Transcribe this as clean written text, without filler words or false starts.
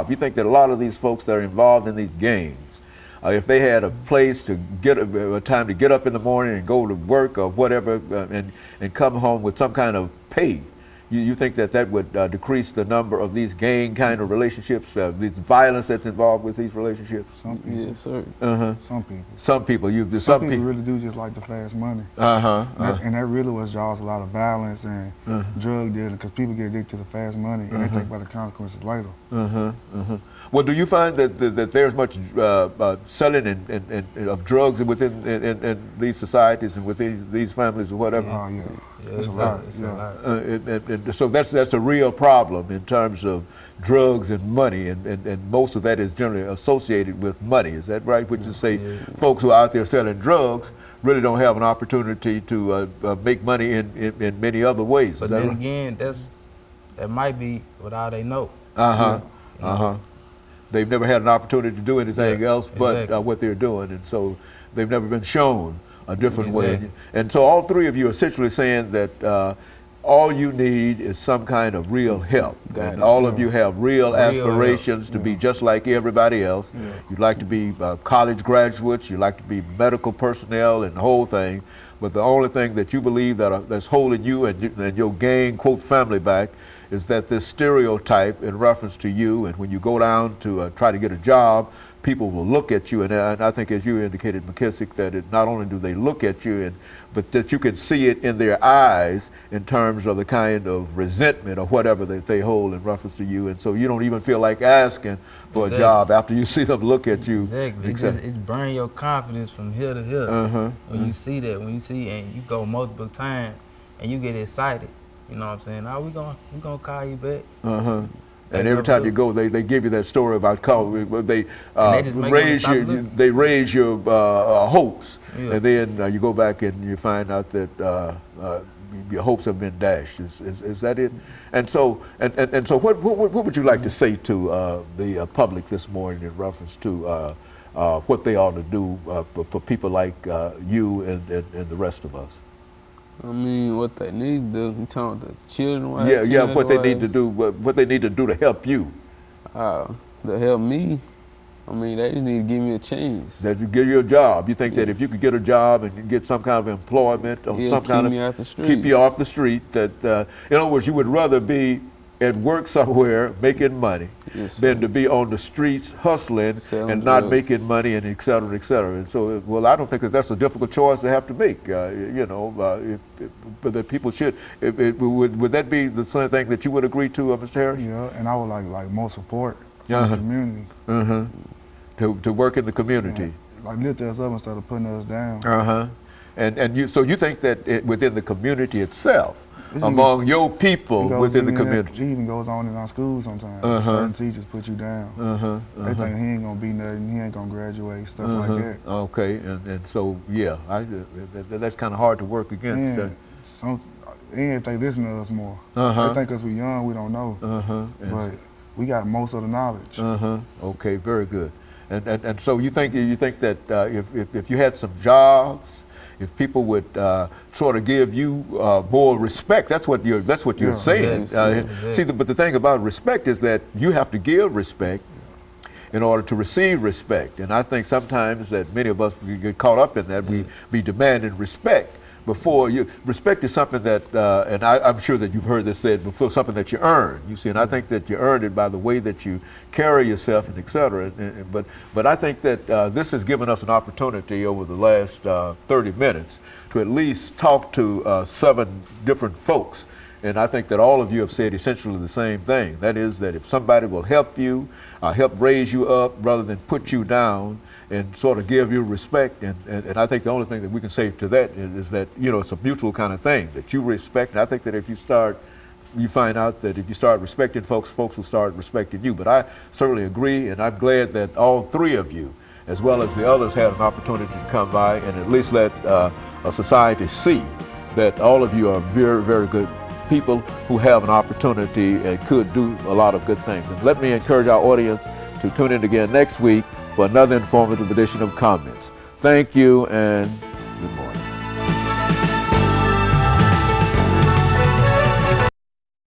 You think that a lot of these folks that are involved in these gangs, if they had a place to get a time to get up in the morning and go to work or whatever, and come home with some kind of pay, you think that that would decrease the number of these gang kind of relationships, this violence that's involved with these relationships? Some people. Yes, sir. Some people. Some people. Some people really do just like the fast money. And that really was draws a lot of violence and drug dealing, because people get addicted to the fast money and they think about the consequences later. Well, do you find that there's much selling of drugs within these societies and within these families or whatever? Oh, yeah. It's a lot. So that's a real problem in terms of drugs and money, and most of that is generally associated with money. Is that right? Which is say folks who are out there selling drugs really don't have an opportunity to make money in many other ways. But then again, that might be what all they know. They've never had an opportunity to do anything else but what they're doing, and so they've never been shown a different way. And so all three of you are essentially saying that all you need is some kind of real help. And all of you have real aspirations to be just like everybody else. You'd like to be college graduates, you'd like to be medical personnel and the whole thing, but the only thing that you believe that's holding you and your gang, quote, family back is that this stereotype in reference to you, and when you go down to try to get a job, people will look at you, and I think, as you indicated, McKissick, that not only do they look at you, but that you can see it in their eyes in terms of the kind of resentment or whatever that they hold in reference to you, and so you don't even feel like asking for a job after you see them look at you. Exactly. It burns your confidence from here to here. When you see that, and you go multiple times, and you get excited. You know what I'm saying? Now we gonna call you back. And every time you go, they give you that story about they raise your hopes, and then you go back and you find out that your hopes have been dashed. Is that it? And so what would you like to say to the public this morning in reference to what they ought to do for people like you and the rest of us? I mean, what they need to do. You talking about the children? What they need to do. What they need to do to help you. To help me, I mean, they just need to give me a chance. That you give you a job. You think that if you could get a job and you get some kind of employment or some kind of keep you off the street, that in other words, you would rather be at work somewhere making money than to be on the streets hustling and not making money, and et cetera, et cetera. And so, well, I don't think that that's a difficult choice to have to make. But that people should. Would that be the same thing that you would agree to, Mr. Harris? Yeah, and I would like more support from the community. To work in the community. Like lift us up instead of putting us down. And so you think that within the community itself, among your people within the community. It even goes on in our school sometimes. Certain teachers put you down. They think he ain't gonna be nothing, he ain't gonna graduate, stuff like that. Okay, and so, yeah, that's kind of hard to work against. And they listen to us more. They think us we young, we don't know. But we got most of the knowledge. Okay, very good. And so you think that if you had some jobs, if people would sort of give you more respect, that's what you're saying. See, but the thing about respect is that you have to give respect in order to receive respect. And I think sometimes that many of us get caught up in that. We be demanding respect before you. Respect is something that, and I'm sure that you've heard this said before, something that you earn. You see, and I think that you earn it by the way that you carry yourself and et cetera. But I think that this has given us an opportunity over the last 30 minutes to at least talk to 7 different folks. And I think that all of you have said essentially the same thing. That is that if somebody will help you, help raise you up rather than put you down, and sort of give you respect, and I think the only thing that we can say to that is that, you know, it's a mutual kind of thing, that you respect, and I think that if you find out that if you start respecting folks, folks will start respecting you. But I certainly agree, and I'm glad that all 3 of you, as well as the others, had an opportunity to come by and at least let a society see that all of you are very, very good people who have an opportunity and could do a lot of good things. And let me encourage our audience to tune in again next week for another informative edition of Comments. Thank you and